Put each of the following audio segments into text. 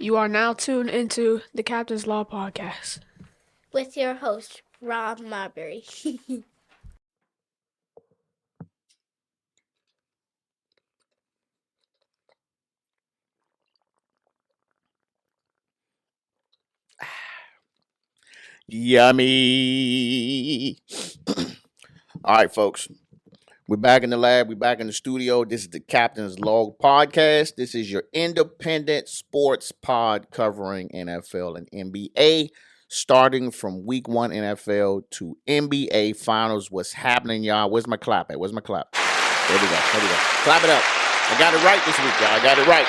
You are now tuned into the Captain's Law Podcast. With your host, Rob Marbury. Yummy. All right, folks. We're back in the lab. We're back in the studio. This is the Captain's Log Podcast. This is your independent sports pod covering NFL and NBA, starting from week 1 NFL to NBA Finals. What's happening, y'all? Where's my clap at? Where's my clap? There we go. Clap it up. I got it right this week, y'all. I got it right.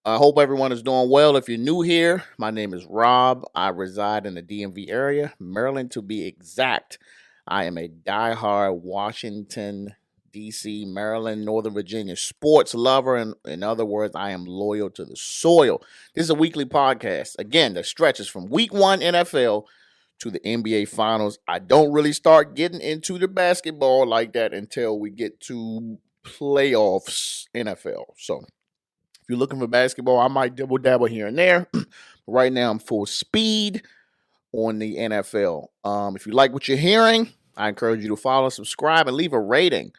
I hope everyone is doing well. If you're new here, my name is Rob. I reside in the DMV area, Maryland to be exact. I am a diehard Washington, D.C., Maryland, Northern Virginia sports lover. And in other words, I am loyal to the soil. This is a weekly podcast. Again, that stretches from week 1 NFL to the NBA Finals. I don't really start getting into the basketball like that until we get to playoffs NFL. So if you're looking for basketball, I might dabble here and there. Right now, I'm full speed on the NFL. If you like what you're hearing, I encourage you to follow, subscribe, and leave a rating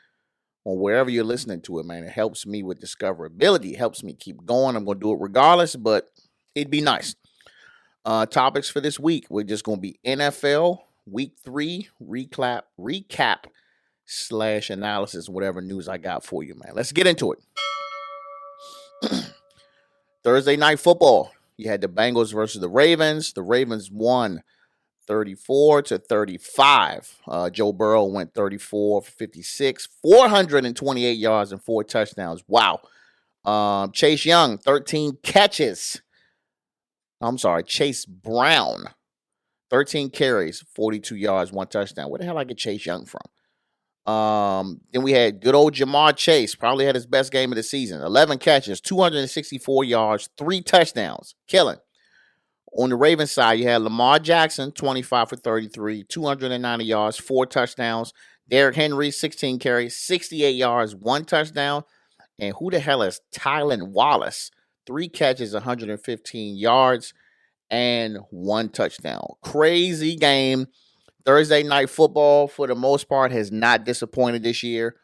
on wherever you're listening to it, man. It helps me with discoverability. It helps me keep going. I'm going to do it regardless, but it'd be nice. Topics for this week. We're just going to be NFL Week 3 recap / analysis, whatever news I got for you, man. Let's get into it. Thursday night football. You had the Bengals versus the Ravens. The Ravens won 34-35. Joe Burrow went 34 for 56, 428 yards and 4 touchdowns. Wow. Chase Young, 13 catches. Chase Brown, 13 carries, 42 yards, 1 touchdown. Where the hell I get Chase Young from? Then we had good old Jamar Chase, probably had his best game of the season. 11 catches, 264 yards, 3 touchdowns. Killing. On the Ravens side, you had Lamar Jackson, 25 for 33, 290 yards, 4 touchdowns. Derrick Henry, 16 carries, 68 yards, 1 touchdown. And who the hell is Tylan Wallace? 3 catches, 115 yards, and 1 touchdown. Crazy game. Thursday night football, for the most part, has not disappointed this year.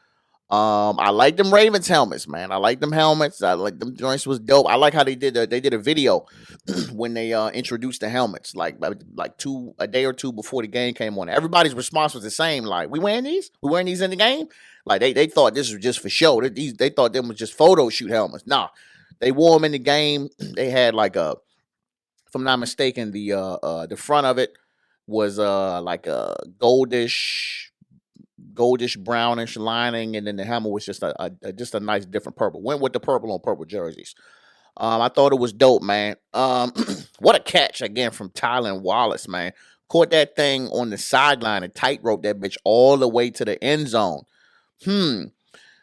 I like them Ravens helmets, man. I like them helmets. I like them joints was dope. I like how they did a video when they introduced the helmets, like a day or two before the game came on. Everybody's response was the same, like, we wearing these? We wearing these in the game? Like they thought this was just for show. They thought them was just photo shoot helmets. Nah, they wore them in the game. They had like if I'm not mistaken, the front of it was like a goldish brownish lining, and then the helmet was just a nice different purple. Went with the purple on purple jerseys. I thought it was dope, man. What a catch again from Tylan Wallace, man. Caught that thing on the sideline and tightrope that bitch all the way to the end zone.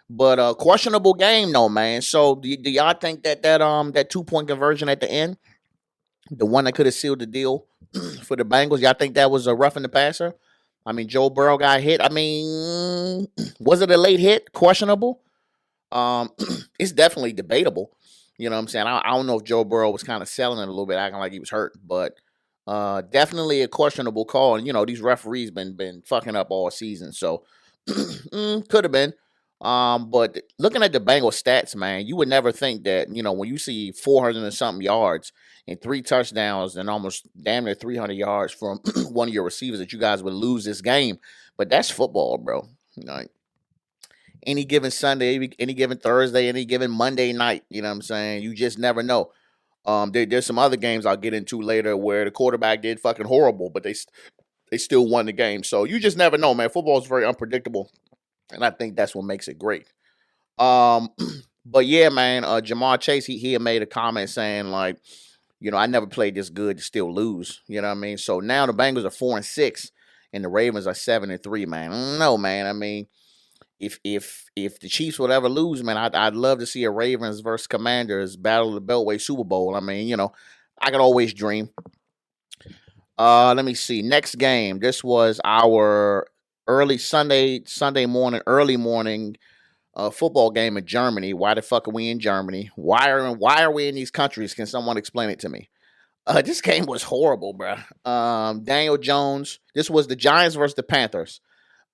But questionable game though, man. So do y'all think that 2-point conversion at the end, the one that could have sealed the deal for the Bengals, y'all think that was a roughing the passer? I mean, Joe Burrow got hit. I mean, was it a late hit? Questionable. It's definitely debatable. You know what I'm saying? I don't know if Joe Burrow was kind of selling it a little bit, acting like he was hurt, but definitely a questionable call. And, these referees been fucking up all season, so could have been. But looking at the Bengals stats, man, you would never think that, when you see 400 and something yards and 3 touchdowns and almost damn near 300 yards from one of your receivers, that you guys would lose this game. But that's football, bro. Any given Sunday, any given Thursday, any given Monday night, you know what I'm saying? You just never know. There's some other games I'll get into later where the quarterback did fucking horrible, but they still won the game. So you just never know, man. Football is very unpredictable. And I think that's what makes it great. But yeah, man, Jamar Chase, he had made a comment saying, like, I never played this good to still lose. You know what I mean? So now the Bengals are 4-6 and the Ravens are 7-3, man. No, man. I mean, if the Chiefs would ever lose, man, I'd love to see a Ravens versus Commanders Battle of the Beltway Super Bowl. I mean, I could always dream. Let me see. Next game. This was our early Sunday morning football game in Germany. Why the fuck are we in Germany? Why are we in these countries? Can someone explain it to me? This game was horrible, bro. Daniel Jones. This was the Giants versus the Panthers.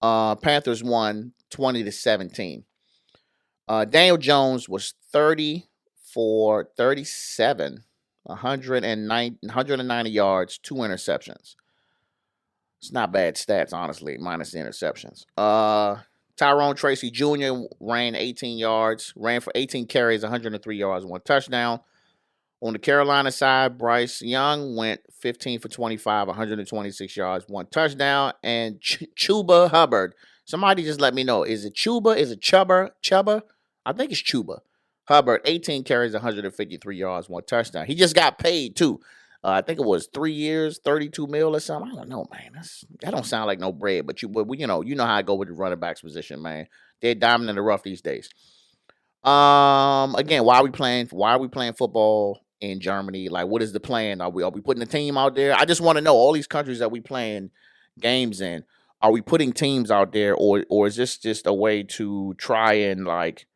Panthers won 20-17. Daniel Jones was 30 for 37, 190 yards, 2 interceptions. It's not bad stats, honestly, minus the interceptions. Tyrone Tracy Jr. ran 18 yards, ran for 18 carries, 103 yards, 1 touchdown. On the Carolina side, Bryce Young went 15 for 25, 126 yards, 1 touchdown. And Chuba Hubbard. Somebody just let me know. Is it Chuba? Is it Chubba? Chubba? I think it's Chuba. Hubbard, 18 carries, 153 yards, 1 touchdown. He just got paid, too. I think it was 3 years, 32 mil or something. I don't know, man. That don't sound like no bread, but you know how I go with the running backs position, man. They're diamond in the rough these days. Again, why are we playing football in Germany? Like, what is the plan? Are we putting a team out there? I just want to know, all these countries that we playing games in, are we putting teams out there, or is this just a way to try and like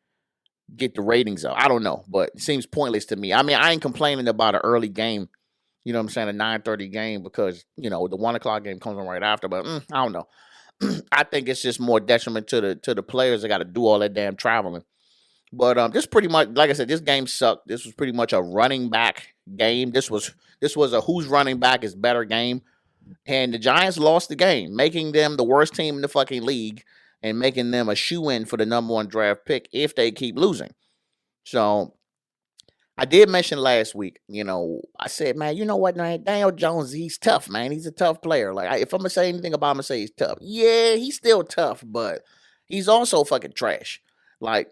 get the ratings up? I don't know, but it seems pointless to me. I mean, I ain't complaining about an early game, you know what I'm saying, a 9:30 game, because, you know, the 1 o'clock game comes on right after, but I don't know. I think it's just more detriment to the players that got to do all that damn traveling. But this pretty much, like I said, this game sucked. This was pretty much a running back game. This was a who's running back is better game. And the Giants lost the game, making them the worst team in the fucking league and making them a shoe-in for the number 1 draft pick if they keep losing. So I did mention last week, you know, I said, man, you know what, man, Daniel Jones, he's tough, man. He's a tough player. Like, if I'm going to say anything about him, I'm going to say he's tough. Yeah, he's still tough, but he's also fucking trash. Like,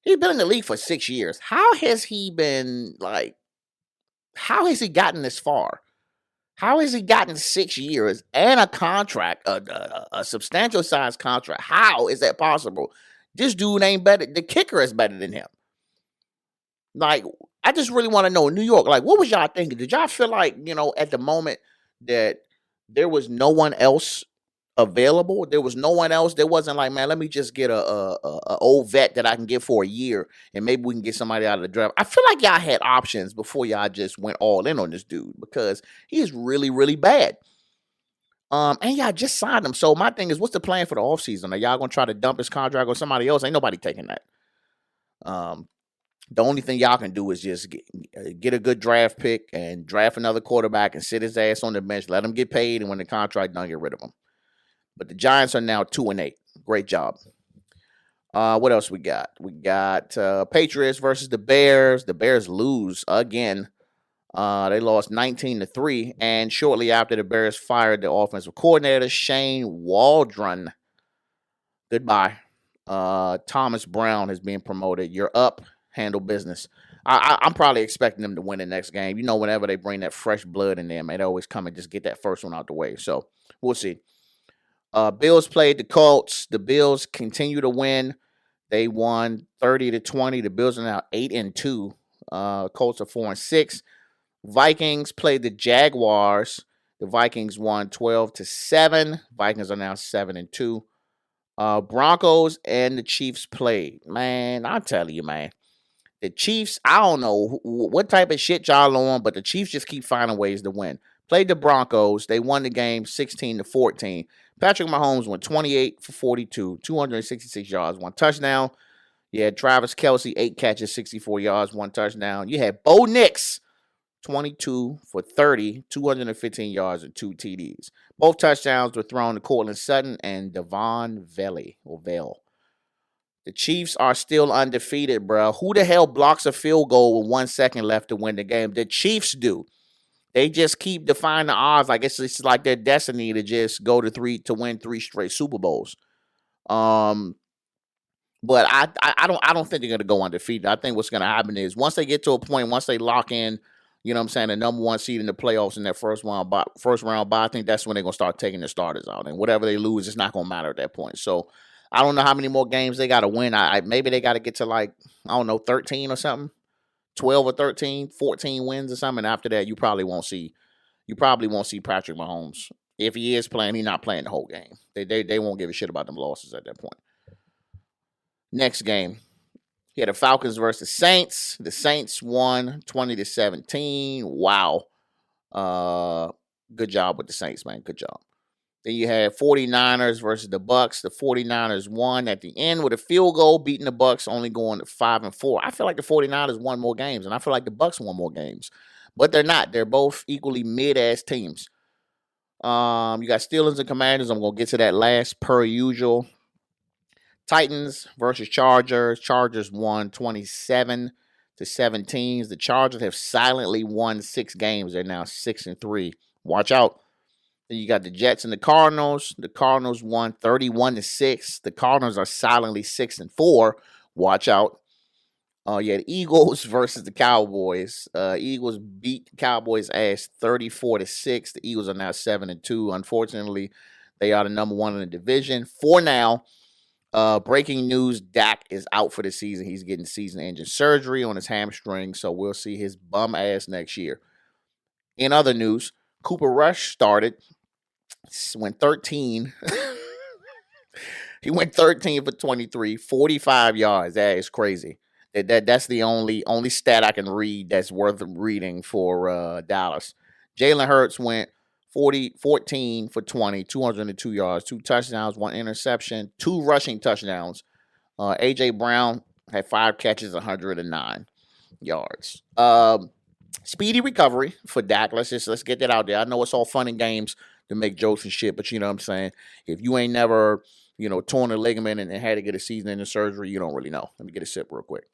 he's been in the league for 6 years. How has he gotten this far? How has he gotten 6 years and a contract, a substantial size contract? How is that possible? This dude ain't better. The kicker is better than him. Like, I just really want to know, New York, like, what was y'all thinking? Did y'all feel like, you know, at the moment that there was no one else available? There was no one else. There wasn't like, man, let me just get a old vet that I can get for a year and maybe we can get somebody out of the draft. I feel like y'all had options before y'all just went all in on this dude, because he is really, really bad. And y'all just signed him. So my thing is, what's the plan for the offseason? Are y'all gonna try to dump his contract on somebody else? Ain't nobody taking that. The only thing y'all can do is just get a good draft pick and draft another quarterback and sit his ass on the bench, let him get paid, and when the contract done, get rid of him. But the Giants are now 2-8. Great job. What else we got? We got Patriots versus the Bears. The Bears lose again. They lost 19-3. And shortly after, the Bears fired the offensive coordinator, Shane Waldron. Goodbye. Thomas Brown has been promoted. You're up. Handle business. I'm probably expecting them to win the next game. You know, whenever they bring that fresh blood in there, man, they always come and just get that first one out the way. So we'll see. Bills played the Colts. The Bills continue to win. They won 30-20. The Bills are now 8-2. Colts are 4-6. Vikings played the Jaguars. The Vikings won 12-7. Vikings are now 7-2. Broncos and the Chiefs played. Man, I'm telling you, man. The Chiefs, I don't know what type of shit y'all on, but the Chiefs just keep finding ways to win. Played the Broncos. They won the game 16-14. Patrick Mahomes went 28 for 42, 266 yards, 1 touchdown. You had Travis Kelce, 8 catches, 64 yards, 1 touchdown. You had Bo Nix, 22 for 30, 215 yards, and 2 TDs. Both touchdowns were thrown to Cortland Sutton and Devon Vale. The Chiefs are still undefeated, bro. Who the hell blocks a field goal with 1 second left to win the game? The Chiefs do. They just keep defying the odds. Like it's like their destiny to just go to win 3 straight Super Bowls. But I don't think they're gonna go undefeated. I think what's gonna happen is once they get to a point, once they lock in, you know what I'm saying, the number 1 seed in the playoffs in that first round bye, I think that's when they're gonna start taking the starters out. And whatever they lose, it's not gonna matter at that point. So I don't know how many more games they gotta win. Maybe they gotta get to like, I don't know, 13 or something. 12 or 13, 14 wins or something. After that, you probably won't see Patrick Mahomes. If he is playing, he's not playing the whole game. They won't give a shit about them losses at that point. Next game, he had the Falcons versus the Saints. The Saints won 20-17. Wow. Good job with the Saints, man. Good job. Then you had 49ers versus the Bucks. The 49ers won at the end with a field goal, beating the Bucks, only going to 5-4. I feel like the 49ers won more games, and I feel like the Bucks won more games. But they're not. They're both equally mid-ass teams. You got Steelers and Commanders. I'm going to get to that last, per usual. Titans versus Chargers. Chargers won 27-17. The Chargers have silently won 6 games. They're now 6-3. Watch out. Then you got the Jets and the Cardinals. The Cardinals won 31-6. The Cardinals are silently 6-4. Watch out. You had Eagles versus the Cowboys. Eagles beat the Cowboys' ass 34-6. The Eagles are now 7-2. Unfortunately, they are the number 1 in the division for now. Breaking news, Dak is out for the season. He's getting season-ending surgery on his hamstring, so we'll see his bum ass next year. In other news, Cooper Rush started, went 13. He went 13 for 23, 45 yards. That is crazy. That's the only stat I can read that's worth reading for Dallas. Jalen Hurts went 14 for 20, 202 yards, 2 touchdowns, 1 interception, 2 rushing touchdowns. A.J. Brown had 5 catches, 109 yards. Speedy recovery for Dak. Let's get that out there. I know it's all fun and games to make jokes and shit, but you know what I'm saying? If you ain't never, torn a ligament and had to get a season-ending surgery, you don't really know. Let me get a sip real quick.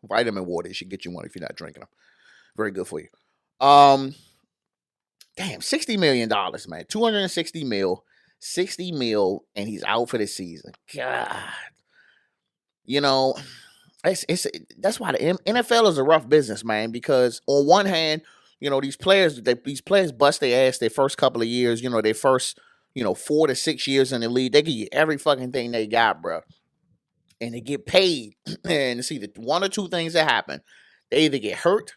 Vitamin water should get you one if you're not drinking them. Very good for you. Damn, $60 million, man. 260 mil, 60 mil, and he's out for the season. God. That's why the NFL is a rough business, man, because on one hand, these players bust their ass their first couple of years, their first, 4 to 6 years in the league. They give you every fucking thing they got, bro. And they get paid. And see, the 1 or 2 things that happen. They either get hurt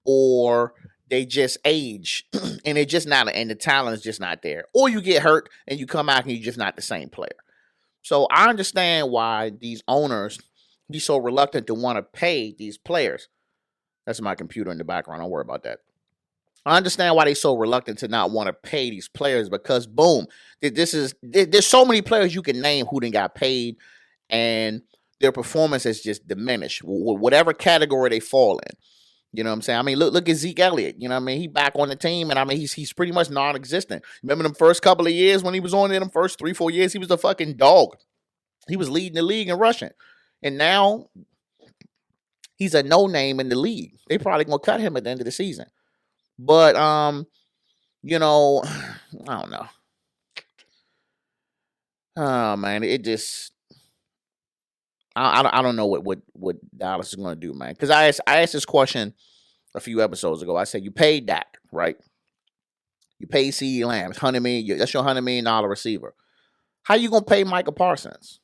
or they just age. And they're just not, and the talent is just not there. Or you get hurt and you come out and you're just not the same player. So I understand why these owners be so reluctant to want to pay these players. That's my computer in the background. Don't worry about that. I understand why they're so reluctant to not want to pay these players because, boom, there's so many players you can name who didn't got paid and their performance has just diminished, whatever category they fall in. You know what I'm saying? I mean, look at Zeke Elliott. You know what I mean? He back on the team, and I mean, he's pretty much non-existent. Remember them first couple of years when he was on there, them first 3-4 years, he was the fucking dog. He was leading the league in rushing. And now he's a no-name in the league. They probably going to cut him at the end of the season. But, I don't know. Oh, man, it just... I don't know what Dallas is going to do, man. Because I asked this question a few episodes ago. I said, you paid Dak, right? You paid CeeDee Lamb. $100 million. That's your $100 million receiver. How you going to pay Micah Parsons?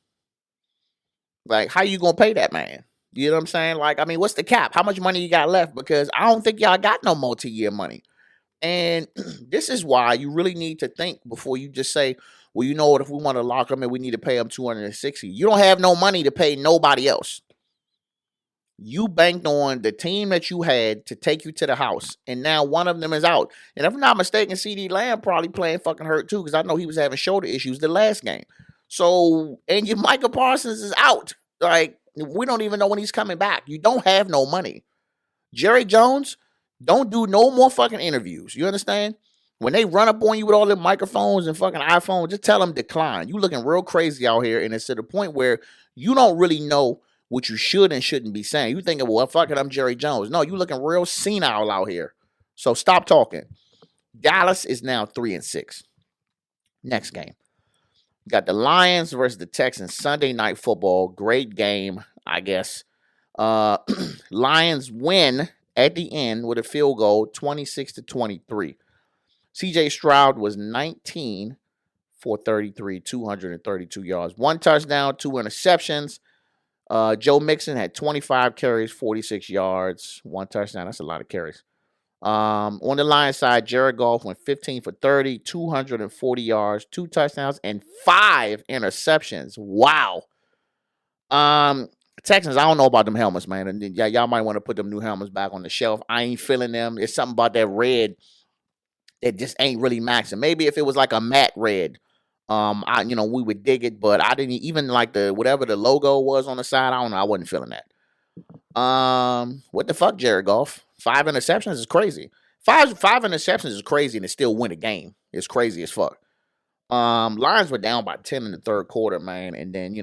Like, how you going to pay that man? You know what I'm saying? Like, I mean, what's the cap? How much money you got left? Because I don't think y'all got no multi-year money. And this is why you really need to think before you just say, well, you know what, if we want to lock him in, we need to pay him $260. You don't have no money to pay nobody else. You banked on the team that you had to take you to the house, and now one of them is out. And if I'm not mistaken, CeeDee Lamb probably playing fucking hurt too, because I know he was having shoulder issues the last game. So, and your Micah Parsons is out. Like, we don't even know when he's coming back. You don't have no money. Jerry Jones, don't do no more fucking interviews. You understand? When they run up on you with all them microphones and fucking iPhones, just tell them decline. You looking real crazy out here, and it's to the point where you don't really know what you should and shouldn't be saying. You thinking, well, fuck it, I'm Jerry Jones. No, you looking real senile out here. So stop talking. Dallas is now 3-6. Next game. Got the Lions versus the Texans. Sunday Night Football. Great game, I guess. Lions win at the end with a field goal, 26-23. C.J. Stroud was 19 for 33, 232 yards. 1 touchdown, 2 interceptions. Joe Mixon had 25 carries, 46 yards, 1 touchdown. That's a lot of carries. On the Lions side, Jared Goff went 15 for 30, 240 yards, 2 touchdowns, and 5 interceptions. Wow. Texans, I don't know about them helmets, man. And y'all might want to put them new helmets back on the shelf. I ain't feeling them. It's something about that red that just ain't really maxing. Maybe if it was like a matte red, we would dig it, but I didn't even like the whatever the logo was on the side. I don't know. I wasn't feeling that. What the fuck, Jared Goff? 5 interceptions is crazy. Five interceptions is crazy, and it still win a game. It's crazy as fuck. Lions were down by 10 in the third quarter, man, and then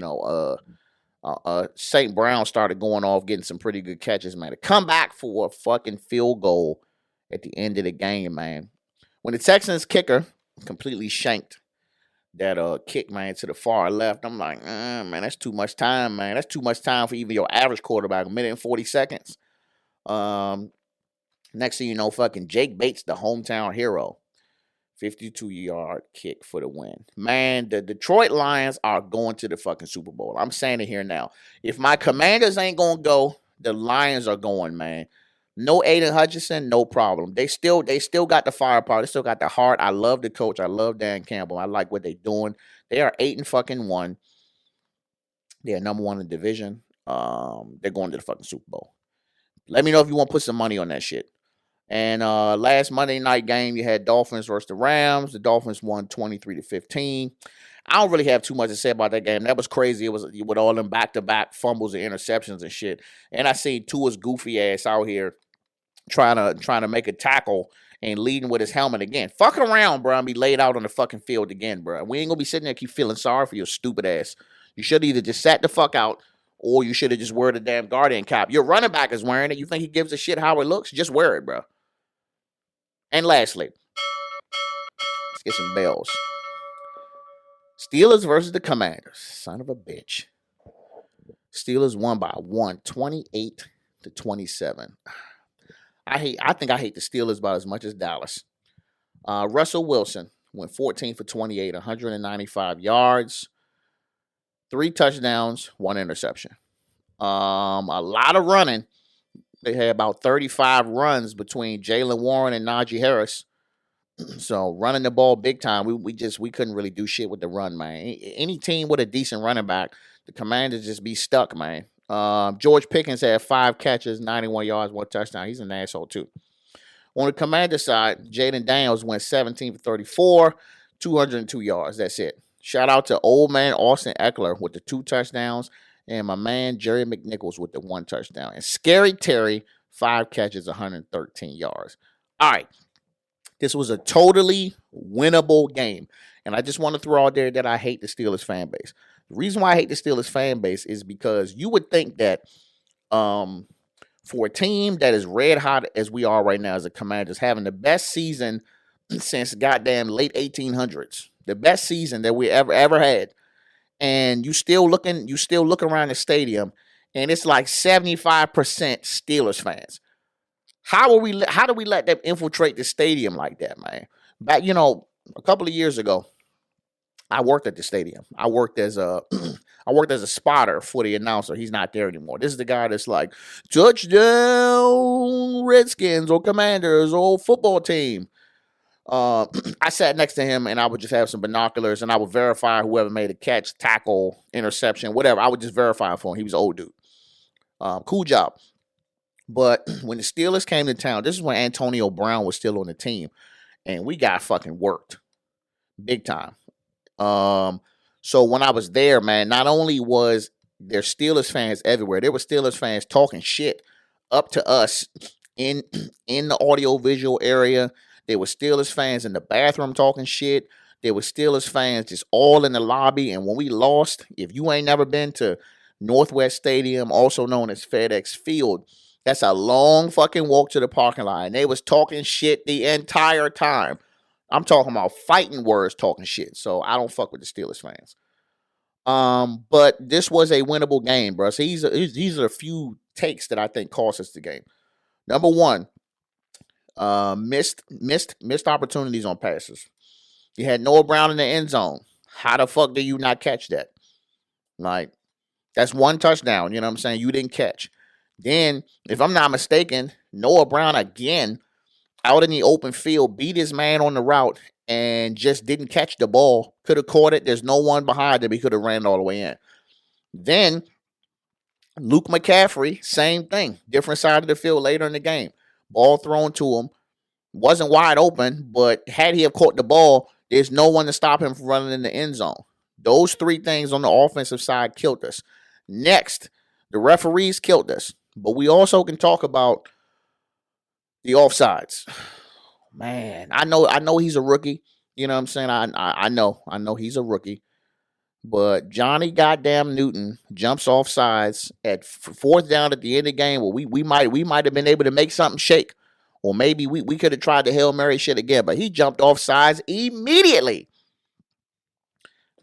St. Brown started going off, getting some pretty good catches, man. To come back for a fucking field goal at the end of the game, man. When the Texans kicker completely shanked that kick, man, to the far left, I'm like, man, that's too much time, man. That's too much time for even your average quarterback, 1 minute and 40 seconds. Next thing you know, fucking Jake Bates, the hometown hero, 52-yard kick for the win. Man, the Detroit Lions are going to the fucking Super Bowl. I'm saying it here now. If my Commanders ain't going to go, the Lions are going, man. No Aiden Hutchinson, no problem. They still got the firepower. They still got the heart. I love the coach. I love Dan Campbell. I like what they're doing. They are 8-1. They're number 1 in the division. They're going to the fucking Super Bowl. Let me know if you want to put some money on that shit. And last Monday night game, you had Dolphins versus the Rams. The Dolphins won 23-15. I don't really have too much to say about that game. That was crazy. It was with all them back-to-back fumbles and interceptions and shit. And I seen Tua's goofy ass out here trying to make a tackle and leading with his helmet again. Fucking around, bro, and be laid out on the fucking field again, bro. We ain't gonna be sitting there keep feeling sorry for your stupid ass. You should either just sat the fuck out, or you should have just wear the damn Guardian cap. Your running back is wearing it. You think he gives a shit how it looks? Just wear it, bro. And lastly, let's get some bells. Steelers versus the Commanders. Son of a bitch. Steelers won by 28-27. I think I hate the Steelers about as much as Dallas. Russell Wilson went 14 for 28, 195 yards, 3 touchdowns, 1 interception. A lot of running. They had about 35 runs between Jalen Warren and Najee Harris. So running the ball big time. We couldn't really do shit with the run, man. Any team with a decent running back, the Commanders just be stuck, man. George Pickens had 5 catches, 91 yards, 1 touchdown. He's an asshole too. On the Commander side, Jaden Daniels went 17 for 34, 202 yards. That's it. Shout out to old man Austin Eckler with the 2 touchdowns, and my man Jerry McNichols with the 1 touchdown. And Scary Terry, 5 catches, 113 yards. All right. This was a totally winnable game. And I just want to throw out there that I hate the Steelers fan base. The reason why I hate the Steelers fan base is because you would think that for a team that is red hot as we are right now as the Commanders, having the best season since goddamn late 1800s, the best season that we ever had, and you still look around the stadium, and it's like 75% Steelers fans. How do we let them infiltrate the stadium like that, man? Back, a couple of years ago, I worked at the stadium. I worked as a spotter for the announcer. He's not there anymore. This is the guy that's like, touchdown Redskins or Commanders or football team. I sat next to him and I would just have some binoculars and I would verify whoever made a catch, tackle, interception, whatever. I would just verify for him. He was an old dude. Cool job. But when the Steelers came to town, this is when Antonio Brown was still on the team, and we got fucking worked big time. So when I was there, man, not only was there Steelers fans everywhere, there were Steelers fans talking shit up to us in the audio visual area. There were Steelers fans in the bathroom talking shit. There were Steelers fans just all in the lobby. And when we lost, if you ain't never been to Northwest Stadium, also known as FedEx Field, that's a long fucking walk to the parking lot. And they was talking shit the entire time. I'm talking about fighting words, talking shit. So I don't fuck with the Steelers fans. But this was a winnable game, bro. So these are a few takes that I think cost us the game. Number one, missed opportunities on passes. You had Noah Brown in the end zone. How the fuck do you not catch that? Like, that's 1 touchdown. You know what I'm saying? You didn't catch. Then, if I'm not mistaken, Noah Brown again out in the open field, beat his man on the route, and just didn't catch the ball. Could have caught it. There's no one behind him. He could have ran all the way in. Then Luke McCaffrey, same thing. Different side of the field later in the game. Ball thrown to him. Wasn't wide open, but had he have caught the ball, there's no one to stop him from running in the end zone. Those three things on the offensive side killed us. Next, the referees killed us. But we also can talk about the offsides. Man, I know he's a rookie. You know what I'm saying? I know he's a rookie. But Johnny goddamn Newton jumps off sides at fourth down at the end of the game. Well, we might have been able to make something shake. Or maybe we could have tried the Hail Mary shit again. But he jumped off sides immediately.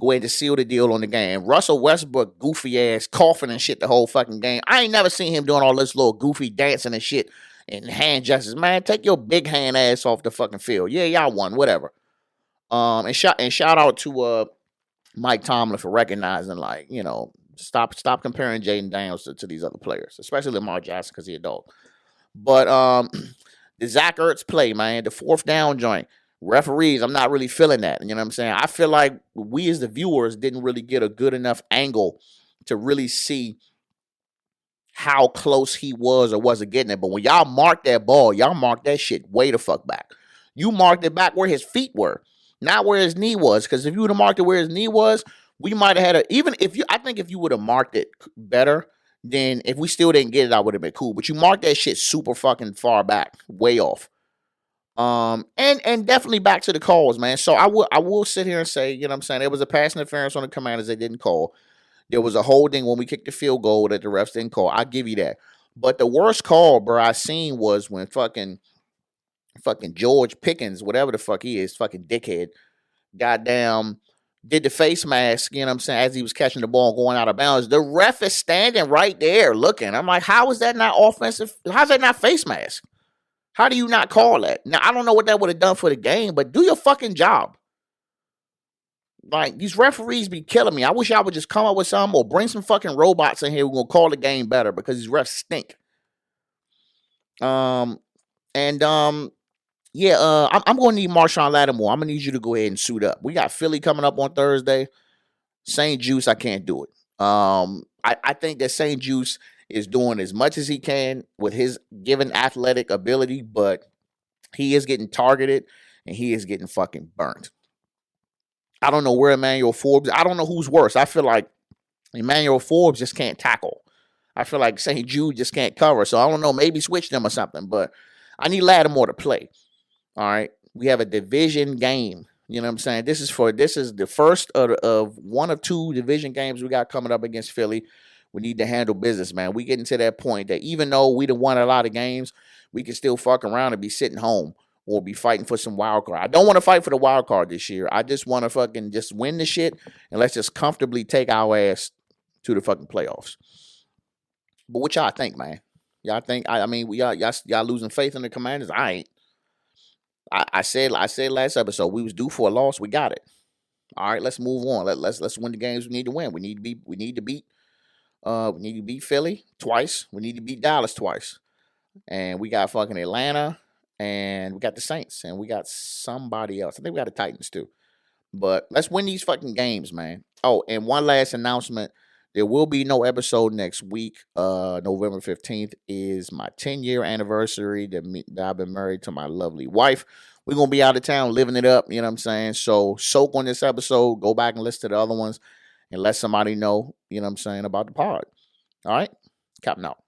Go ahead to seal the deal on the game. Russell Westbrook, goofy ass, coughing and shit the whole fucking game. I ain't never seen him doing all this little goofy dancing and shit and hand gestures. Man, take your big hand ass off the fucking field. Yeah, y'all won, whatever. And shout out to Mike Tomlin for recognizing, like, you know, stop comparing Jaden Daniels to these other players, especially Lamar Jackson because he's a dog. But the Zach Ertz play, man, the fourth down joint, referees, I'm not really feeling that. You know what I'm saying? I feel like we as the viewers didn't really get a good enough angle to really see how close he was or wasn't getting it. But when y'all marked that ball, y'all marked that shit way the fuck back. You marked it back where his feet were. Not where his knee was, because if you would have marked it where his knee was, we might have had I think if you would have marked it better, then if we still didn't get it, I would have been cool. But you marked that shit super fucking far back, way off. And definitely back to the calls, man. So I will sit here and say, you know what I'm saying, there was a pass interference on the Commanders they didn't call. There was a holding when we kicked the field goal that the refs didn't call. I'll give you that. But the worst call, bro, I seen was when fucking George Pickens, whatever the fuck he is, fucking dickhead, goddamn, did the face mask, you know what I'm saying, as he was catching the ball and going out of bounds. The ref is standing right there looking. I'm like, how is that not offensive? How's that not face mask? How do you not call that? Now, I don't know what that would have done for the game, but do your fucking job. Like, these referees be killing me. I wish y'all would just come up with something or bring some fucking robots in here. We're going to call the game better because these refs stink. Yeah, I'm going to need Marshawn Lattimore. I'm going to need you to go ahead and suit up. We got Philly coming up on Thursday. St. Juice, I can't do it. I think that St. Juice is doing as much as he can with his given athletic ability, but he is getting targeted and he is getting fucking burnt. I don't know where Emmanuel Forbes, I don't know who's worse. I feel like Emmanuel Forbes just can't tackle. I feel like St. Jude just can't cover. So I don't know, maybe switch them or something, but I need Lattimore to play. All right. We have a division game. You know what I'm saying? This is the first of one of two division games we got coming up against Philly. We need to handle business, man. We getting to that point that even though we done won a lot of games, we can still fuck around and be sitting home or be fighting for some wild card. I don't want to fight for the wild card this year. I just want to fucking just win the shit and let's just comfortably take our ass to the fucking playoffs. But what y'all think, man? Y'all think? I mean, y'all losing faith in the Commanders? I ain't. I said last episode we was due for a loss. We got it. All right, let's move on. Let's win the games we need to win. We need to beat Philly twice. We need to beat Dallas twice. And we got fucking Atlanta, and we got the Saints, and we got somebody else. I think we got the Titans too. But let's win these fucking games, man. Oh, and one last announcement. There will be no episode next week. November 15th is my 10-year anniversary that I've been married to my lovely wife. We're going to be out of town living it up, you know what I'm saying? So soak on this episode. Go back and listen to the other ones and let somebody know, you know what I'm saying, about the pod. All right? Captain out.